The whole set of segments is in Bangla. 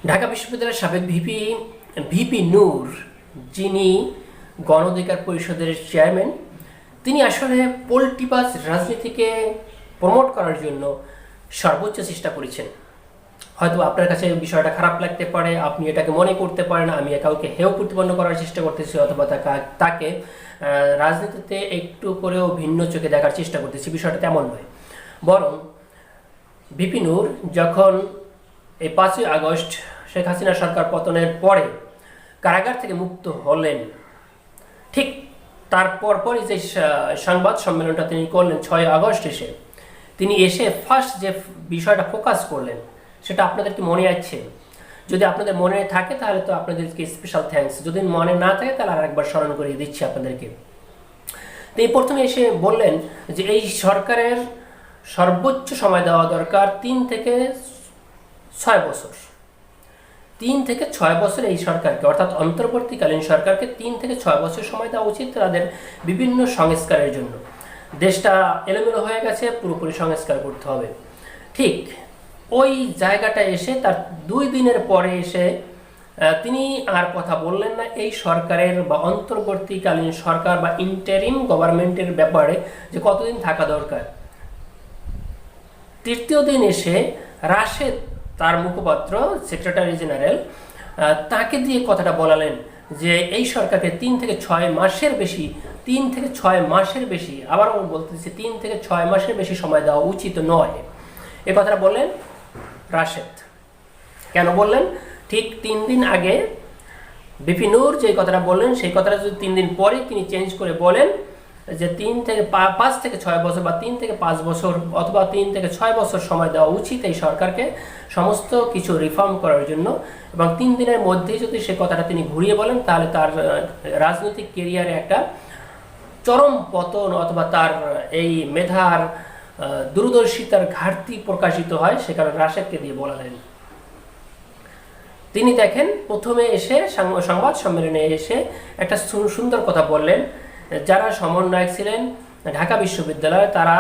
ঢাকা বিশ্ববিদ্যালয়ের সাবেক ভিপি নূর, যিনি গণ অধিকার পরিষদের চেয়ারম্যান, তিনি আসলে পলিটিবাজ রাজনীতিকে প্রমোট করার জন্য সর্বোচ্চ চেষ্টা করেছেন। হয়তো আপনার কাছে বিষয়টা খারাপ লাগতে পারে, আপনি এটাকে মনে করতে পারেন আমি কাউকে হেয় প্রতিপন্ন করার চেষ্টা করতেছি, অথবা তাকে রাজনীতিতে একটু করেও ভিন্ন চোখে দেখার চেষ্টা করতেছি। বিষয়টা তেমন নয়, বরং ভিপি নূর যখন এই 5ই আগস্ট শেখ হাসিনা সরকার পতনের পরে কারাগার থেকে মুক্ত হলেন, ঠিক তার পরপরই যে সংবাদ সম্মেলনটা তিনি করলেন 6 আগস্ট তিনি এসে ফার্স্ট যে বিষয়টা ফোকাস করলেন সেটা আপনাদেরকে মনে আছে? যদি আপনাদের মনে থাকে তাহলে তো আপনাদেরকে স্পেশাল থ্যাঙ্কস, যদি মনে না থাকে তাহলে আরেকবার স্মরণ করিয়ে দিচ্ছি আপনাদেরকে। তিনি প্রথমে এসে বললেন যে এই সরকারের সর্বোচ্চ সময় দেওয়া দরকার 3 থেকে 6 বছর। 3 থেকে 6 বছর এই সরকারকে, অর্থাৎ অন্তর্বর্তীকালীন সরকারকে 3 থেকে 6 বছর সময় দেওয়া উচিত তাদের বিভিন্ন সংস্কারের জন্য। দেশটা এলোমেলো হয়ে গেছে, পুরোপুরি সংস্কার করতে হবে। ঠিক ওই জায়গাটা এসে তার 2 দিনের পরে এসে তিনি আর কথা বললেন না এই সরকারের বা অন্তর্বর্তীকালীন সরকার বা ইন্টারিম গভর্নমেন্টের ব্যাপারে যে কতদিন থাকা দরকার। তৃতীয় দিন এসে রাশেদ, তার মুখপাত্র সেক্রেটারি জেনারেল, তাকে দিয়ে কথাটা বলালেন যে এই সরকারকে 3 থেকে 6 মাসের বেশি, 3 থেকে 6 মাসের বেশি, আবারও বলতেছি 3 থেকে 6 মাসের বেশি সময় দেওয়া উচিত নয়। এ কথাটা বললেন রাশেদ। কেন বললেন? ঠিক 3 দিন আগে ভিপি নূর যে কথাটা বললেন সেই কথাটা যদি 3 দিন পরে তিনি চেঞ্জ করে বলেন যে 5 থেকে 6 বছর বা 3 থেকে 5 বছর অথবা 3 থেকে 6 বছর সময় দেওয়া উচিত এই সরকারকে সমস্ত কিছু রিফর্ম করার জন্য, এবং 3 দিনের মধ্যেই যদি সে কথাটা তিনি ঘুরিয়ে বলেন তাহলে তার রাজনৈতিক কেরিয়ারে একটা চরম পতন অথবা তার এই মেধার দূরদর্শিতার ঘাটতি প্রকাশিত হয়। সে কারণে রাশেদকে দিয়ে বলালেন। তিনি দেখেন প্রথমে এসে সংবাদ সম্মেলনে এসে একটা সুন্দর কথা বললেন। যারা সমন্বয়ক ছিলেন ঢাকা বিশ্ববিদ্যালয়ে তারা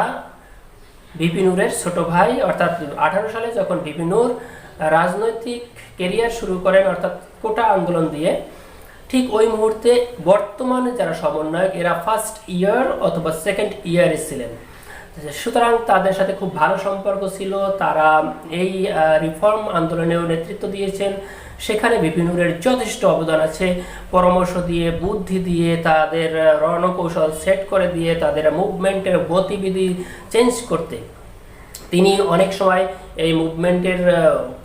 ভিপি নূরের ছোট ভাই, অর্থাৎ 18 সালে যখন ভিপি নূর রাজনৈতিক কেরিয়ার শুরু করেন অর্থাৎ কোটা আন্দোলন দিয়ে, ঠিক ওই মুহূর্তে বর্তমানে যারা সমন্বয়ক এরা ফার্স্ট ইয়ার অথবা সেকেন্ড ইয়ারে ছিলেন। সুতরাং তাদের সাথে খুব ভালো সম্পর্ক ছিল। তারা এই রিফর্ম আন্দোলনেও নেতৃত্ব দিয়েছেন। সেখানে ভিপি নূরের যথেষ্ট অবদান আছে। পরামর্শ দিয়ে, বুদ্ধি দিয়ে, তাদের রণকৌশল সেট করে দিয়ে, তাদের মুভমেন্টের গতিবিধি চেঞ্জ করতে তিনি অনেক সময় এই মুভমেন্টের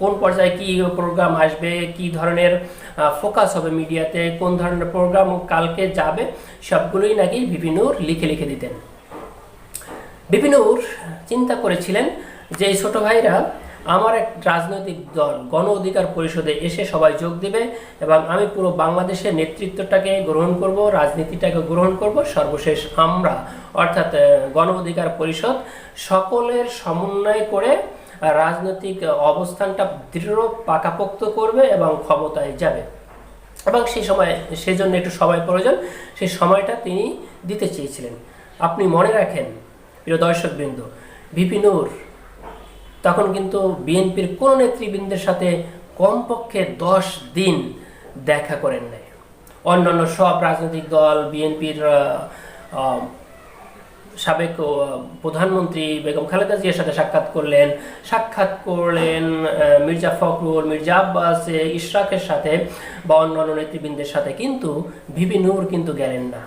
কোন পর্যায়ে কী প্রোগ্রাম আসবে, কী ধরনের ফোকাস হবে মিডিয়াতে, কোন ধরনের প্রোগ্রাম কালকে যাবে, সবগুলোই নাকি ভিপি নূর লিখে লিখে দিতেন। ভিপি নূর চিন্তা করেছিলেন যে এই ছোট ভাইরা আমার এক রাজনৈতিক দল গণ অধিকার পরিষদে এসে সবাই যোগ দিবে এবং আমি পুরো বাংলাদেশের নেতৃত্বটাকে গ্রহণ করব, রাজনীতিটাকে গ্রহণ করব। সর্বশেষ আমরা অর্থাৎ গণ অধিকার পরিষদ সকলের সমন্বয় করে রাজনৈতিক অবস্থানটা দৃঢ় পাকাপোক্ত করবে এবং ক্ষমতায় যাবে, এবং সেই সময় সেজন্য একটু সময় প্রয়োজন। সেই সময়টা তিনি দিতে চেয়েছিলেন। আপনি মনে রাখেন প্রিয় দর্শকবৃন্দ, ভিপি নূর তখন কিন্তু বিএনপির কোন নেতৃবৃন্দের সাথে কমপক্ষে 10 দিন দেখা করেন নাই। অন্যান্য সব রাজনৈতিক দল, বিএনপির সাবেক প্রধানমন্ত্রী বেগম খালেদা জিয়ার সাথে সাক্ষাৎ করলেন মির্জা ফখরুল, মির্জা আব্বাস, ইশরাকের সাথে বা অন্যান্য নেতৃবৃন্দের সাথে, কিন্তু ভিপি নূর কিন্তু গেলেন না।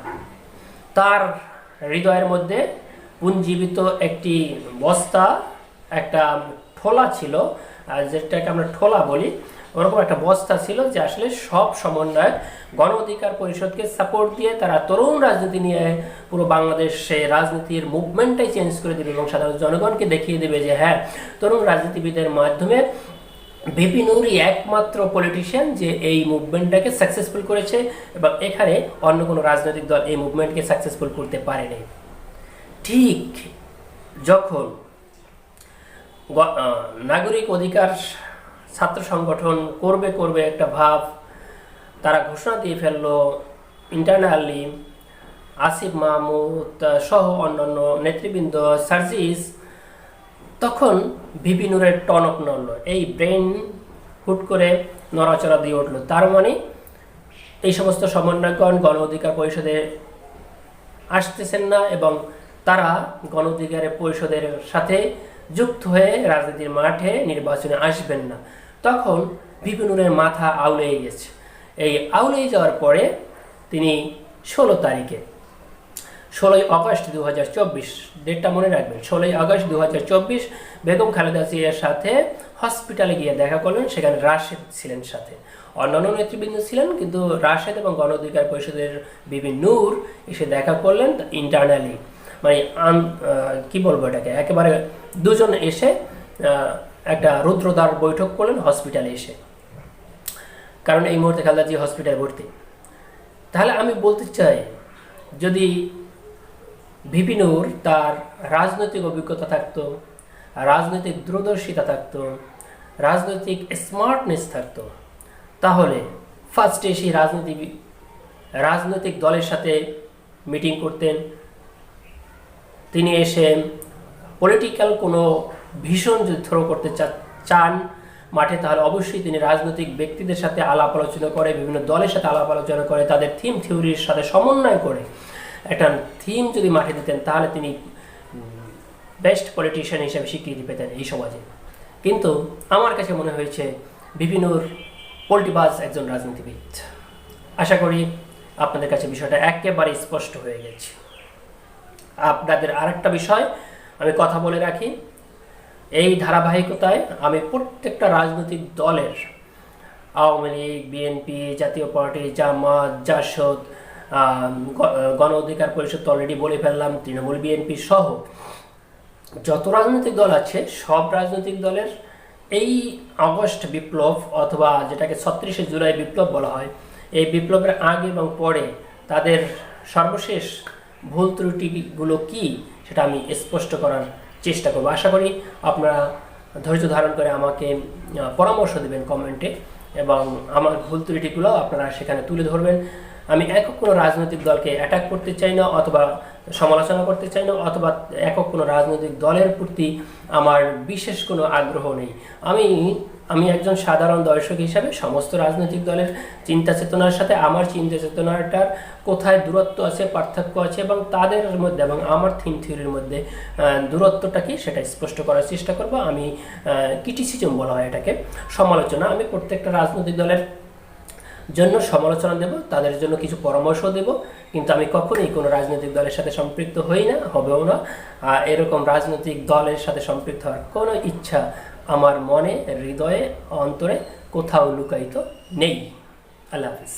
তার হৃদয়ের মধ্যে পুঞ্জীবিত একটি বস্তা, একটা ঠোলা ছিল, যেটাকে আমরা ঠোলা বলি, ওরকম একটা বস্তা ছিল যে আসলে সব সমন্বয়ক গণ অধিকার পরিষদকে সাপোর্ট দিয়ে তারা তরুণ রাজনীতি নিয়ে পুরো বাংলাদেশে রাজনীতির মুভমেন্টটাই চেঞ্জ করে দেবে এবং সাধারণ জনগণকে দেখিয়ে দেবে যে হ্যাঁ, তরুণ রাজনীতিবিদের মাধ্যমে ভিপি নূরই একমাত্র পলিটিশিয়ান যে এই মুভমেন্টটাকে সাকসেসফুল করেছে, এবং এখানে অন্য কোনো রাজনৈতিক দল এই মুভমেন্টকে সাকসেসফুল করতে পারেনি। ঠিক যখন নাগরিক অধিকার ছাত্র সংগঠন করবে একটা ভাব তারা ঘোষণা দিয়ে ফেললো, ইন্টারনালি আসিফ মাহমুদ সহ অন্যান্য নেতৃবৃন্দ, সার্জিস, তখন ভিপি নূরের টনক নড়ল। এই ব্রেন হুট করে নড়াচড়া দিয়ে উঠল। তার মানে এই সমস্ত সমন্বয়কগণ গণ অধিকার পরিষদে আসতেছেন না এবং তারা গণ অধিকার পরিষদের সাথে যুক্ত হয়ে রাজনীতির মাঠে নির্বাচনে আসবেন না। তখন ভিপি নুরের মাথা আউলেই গেছে। এই আউলেই যাওয়ার পরে তিনি 16 তারিখে 16ই আগস্ট 2024, ডেটটা মনে রাখবেন, 16ই আগস্ট 2024 বেগম খালেদা জিয়ার সাথে হসপিটালে গিয়ে দেখা করলেন। সেখানে রাশেদ ছিলেন সাথে, অন্যান্য নেতৃবৃন্দ ছিলেন, কিন্তু রাশেদ এবং গণ অধিকার পরিষদের বিবি নূর এসে দেখা করলেন ইন্টারনালি, মানে কি বলবো এটাকে, একেবারে দুজন এসে একটা রুদ্রদ্বার বৈঠক করলেন হসপিটালে এসে, কারণ এই মুহূর্তে খালেদা জিয়া হসপিটালে ভর্তি। তাহলে আমি বলতে চাই, যদি ভিপি নূর তার রাজনৈতিক অভিজ্ঞতা থাকতো, রাজনৈতিক দূরদর্শিতা থাকতো, রাজনৈতিক স্মার্টনেস থাকতো, তাহলে ফার্স্টে এসে রাজনৈতিক দলের সাথে মিটিং করতেন। তিনি এসে পলিটিক্যাল কোনো ভীষণ যদি থ্রো করতে চান মাঠে, তাহলে অবশ্যই তিনি রাজনৈতিক ব্যক্তিদের সাথে আলাপ আলোচনা করে, বিভিন্ন দলের সাথে আলাপ আলোচনা করে, তাদের থিম থিওরির সাথে সমন্বয় করে একটা থিম যদি মাঠে দিতেন, তাহলে তিনি বেস্ট পলিটিশিয়ান হিসেবে স্বীকৃতি পেতেন এই সমাজে। কিন্তু আমার কাছে মনে হয়েছে ভিপি নূর পলিটিবাজ একজন রাজনীতিবিদ। আশা করি আপনাদের কাছে বিষয়টা একেবারে স্পষ্ট হয়ে গেছে। আপনাদের আরেকটা বিষয় আমি কথা বলে রাখি, এই ধারাবাহিকতায় আমি প্রত্যেকটা রাজনৈতিক দলের, আওয়ামী লীগ, বিএনপি, জাতীয় পার্টি, জামাত, জাসদ, গণ অধিকার পরিষদ তো অলরেডি বলে ফেললাম, তৃণমূল, বিএনপি সহ যত রাজনৈতিক দল আছে সব রাজনৈতিক দলের এই আগস্ট বিপ্লব অথবা যেটাকে 36শে জুলাই বিপ্লব বলা হয়, এই বিপ্লবের আগে এবং পরে তাদের সর্বশেষ ভুল ত্রুটিগুলো কি সেটা আমি স্পষ্ট করার চেষ্টা করব। আশা করি আপনারা ধৈর্য ধারণ করে আমাকে পরামর্শ দেবেন কমেন্টে, এবং আমার ভুল ত্রুটিগুলো আপনারা সেখানে তুলে ধরবেন। আমি একক কোনো রাজনৈতিক দলকে অ্যাটাক করতে চাই না, অথবা সমালোচনা করতে চাই না, অথবা একক কোনো রাজনৈতিক দলের প্রতি আমার বিশেষ কোনো আগ্রহ নেই। আমি একজন সাধারণ দর্শক হিসাবে সমস্ত রাজনৈতিক দলের চিন্তা চেতনার সাথে আমার চিন্তা চেতনাটার কোথায় দূরত্ব আছে, পার্থক্য আছে, এবং তাদের মধ্যে এবং আমার থিম থিওরির মধ্যে দূরত্বটা কি সেটা স্পষ্ট করার চেষ্টা করব। আমি ক্রিটিসিজম বলা হয় এটাকে, সমালোচনা। আমি প্রত্যেকটা রাজনৈতিক দলের জন্য সমালোচনা দেব, তাদের জন্য কিছু পরামর্শ দেব, কিন্তু আমি কখনোই কোনো রাজনৈতিক দলের সাথে সম্পৃক্ত হই না, হবেও না। এরকম রাজনৈতিক দলের সাথে সম্পৃক্ত হওয়ার কোনো ইচ্ছা আমার মনে, হৃদয়ে, অন্তরে কোথাও লুকায়িত নেই। আল্লাহ হাফিজ।